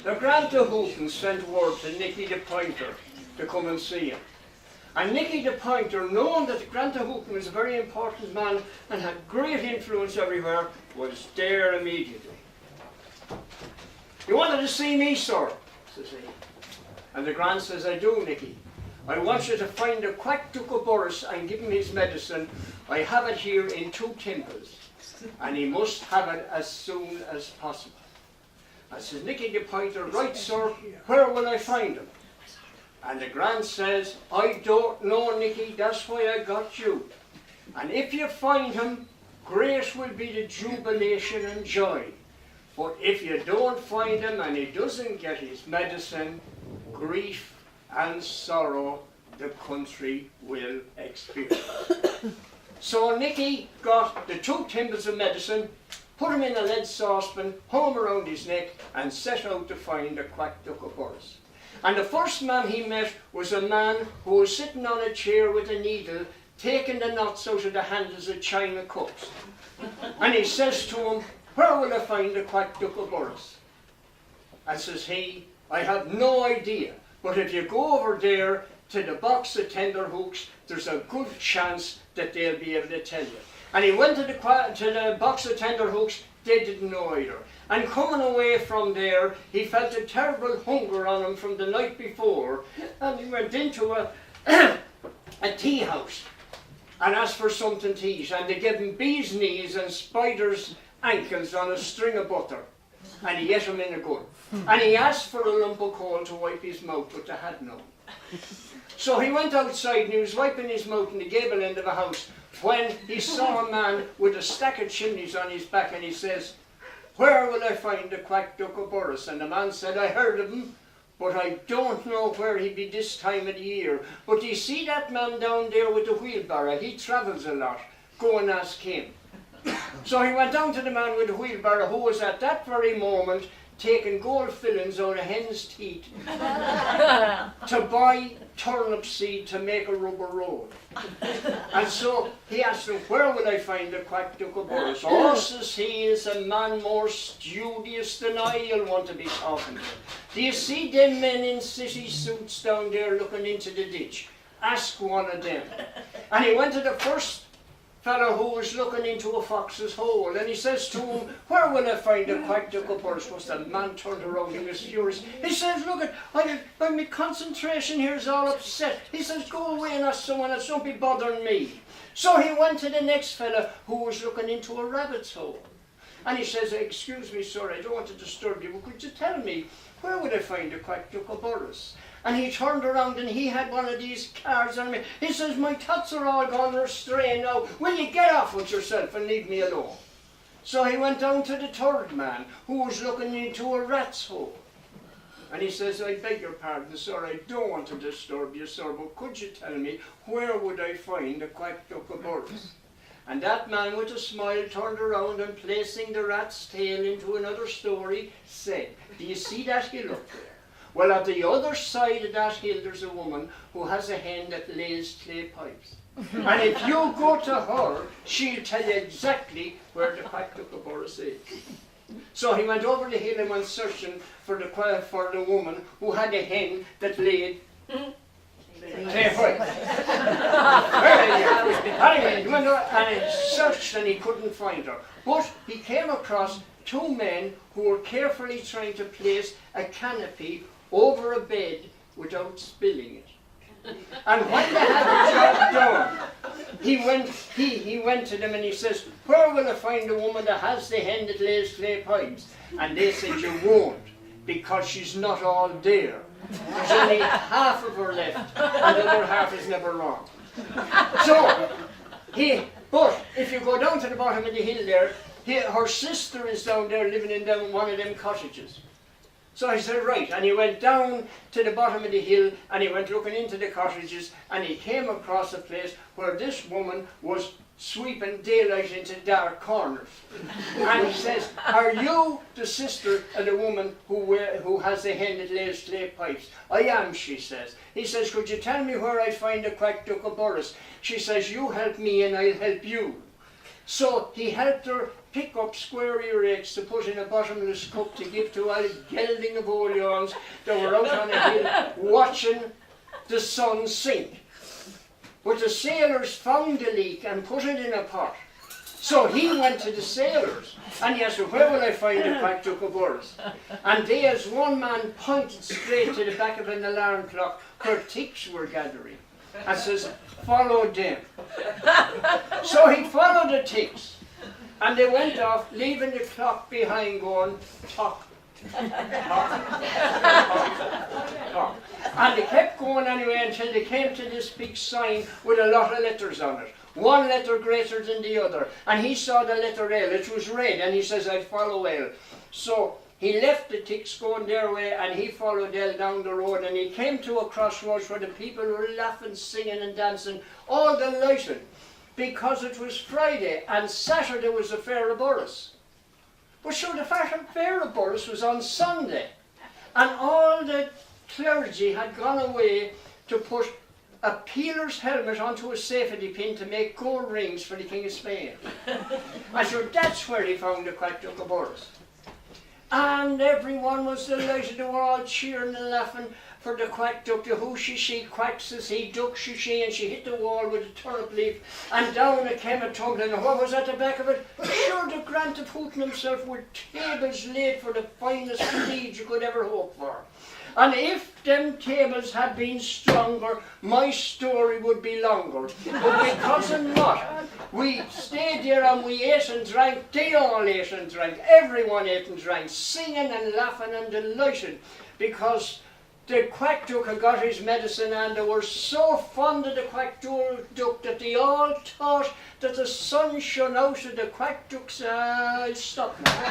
The Granta Hooton sent word to Nicky the Pointer to come and see him. And Nicky the Pointer, knowing that the Granta Hooton was a very important man and had great influence everywhere, was there immediately. "You wanted to see me, sir?" says he. And the Grant says, "I do, Nicky. I want you to find a quack Duke of Boris and give him his medicine. I have it here in 2 timbers, and he must have it as soon as possible." I says, Nicky the Pointer, "Right, sir, where will I find him?" And the Grant says, "I don't know, Nicky, that's why I got you. And if you find him, great will be the jubilation and joy. But if you don't find him and he doesn't get his medicine, grief and sorrow the country will experience." So Nicky got the 2 timbers of medicine, put him in a lead saucepan, hung him around his neck, and set out to find the quack Duke of Boris. And the first man he met was a man who was sitting on a chair with a needle, taking the knots out of the handles of china cups. And he says to him, "Where will I find the quack Duke of Boris?" And says he, "I have no idea, but if you go over there to the box of tender hooks, there's a good chance that they'll be able to tell you." And he went to the box of tender hooks. They didn't know either. And coming away from there, he felt a terrible hunger on him from the night before, and he went into a tea house and asked for something to eat, and they gave him bees' knees and spiders' ankles on a string of butter, and he ate them in a good. And he asked for a lump of coal to wipe his mouth, but they had none. So he went outside and he was wiping his mouth in the gable end of a house when he saw a man with a stack of chimneys on his back, and he says, "Where will I find the quack Duke of Boris?" And the man said, "I heard of him, but I don't know where he be this time of the year. But do you see that man down there with the wheelbarrow? He travels a lot. Go and ask him." So he went down to the man with the wheelbarrow, who was at that very moment taking gold fillings out of hen's teeth to buy turnip seed to make a rubber road. And so he asked him, "Where will I find the quack Duke of Boris?" "Oh," says he, "is a man more studious than I'll want to be talking to. Do you see them men in city suits down there looking into the ditch? Ask one of them." And he went to the first fellow who was looking into a fox's hole, and he says to him, "Where will I find the quack Duke of Boris?" Was the man turned around, he was furious. He says, "Look, my concentration here is all upset." He says, "Go away and ask someone else, don't be bothering me." So he went to the next fellow who was looking into a rabbit's hole. And he says, "Excuse me, sir, I don't want to disturb you, but could you tell me, where would I find the quack Duke of Boris?" And he turned around and he had one of these cards on me. He says, "My tots are all gone astray now. Will you get off with yourself and leave me alone?" So he went down to the third man who was looking into a rat's hole. And he says, "I beg your pardon, sir, I don't want to disturb you, sir, but could you tell me, where would I find the quack Duke of Boris?" And that man with a smile turned around and, placing the rat's tail into another story, said, "Do you see that hill up there? Well, at the other side of that hill there's a woman who has a hen that lays clay pipes. And if you go to her, she'll tell you exactly where the quack Duke of Boris is." So he went over the hill and went searching for the woman who had a hen that laid clay pipes. Anyway, he went over and he searched and he couldn't find her. But he came across 2 men who were carefully trying to place a canopy over a bed without spilling it. And when they had the job done, he went to them and he says, "Where will I find the woman that has the hen that lays clay pipes?" And they said, "You won't, because she's not all there. There's only half of her left, and the other half is never wrong." But if you go down to the bottom of the hill there, her sister is down there living in one of them cottages. So I said, "Right," and he went down to the bottom of the hill and he went looking into the cottages, and he came across a place where this woman was sweeping daylight into dark corners. And he says, "Are you the sister of the woman who has the hen that lays clay pipes?" "I am," she says. He says, "Could you tell me where I find the quack Duke of Boris?" She says, "You help me and I'll help you." So he helped her pick up square earaches to put in a bottomless cup to give to all gelding of Oleons that were out on a hill watching the sun sink. But the sailors found the leak and put it in a pot. So he went to the sailors and he asked, where will I find the quack duck of Boris? And they, as one man, pointed straight to the back of an alarm clock where ticks were gathering and says, follow them. So he followed the ticks and they went off, leaving the clock behind going, tock, tock, tock, tock. And they kept going anyway until they came to this big sign with a lot of letters on it. One letter greater than the other. And he saw the letter L, it was red, and he says, I'd follow L. So he left the ticks going their way and he followed L down the road and he came to a crossroads where the people were laughing, singing and dancing, all delighted, because it was Friday and Saturday was the Fair of Boris. But sure, the Fair of Boris was on Sunday and all the clergy had gone away to put a peeler's helmet onto a safety pin to make gold rings for the King of Spain. And sure, that's where he found the quack duck of Boris. And everyone was delighted, they were all cheering and laughing for the quack duck. The who she quacks as he, duck she, and she hit the wall with a turnip leaf, and down it came a tumbling. And what was at the back of it? Sure, the Grant of Putin himself, with tables laid for the finest steed you could ever hope for. And if them tables had been stronger, my story would be longer. But because of what, we stayed there and we ate and drank, they all ate and drank, everyone ate and drank, singing and laughing and delighted, because the quack duck had got his medicine and they were so fond of the quack duck that they all thought that the sun shone out of the quack duck's... I'll stop now.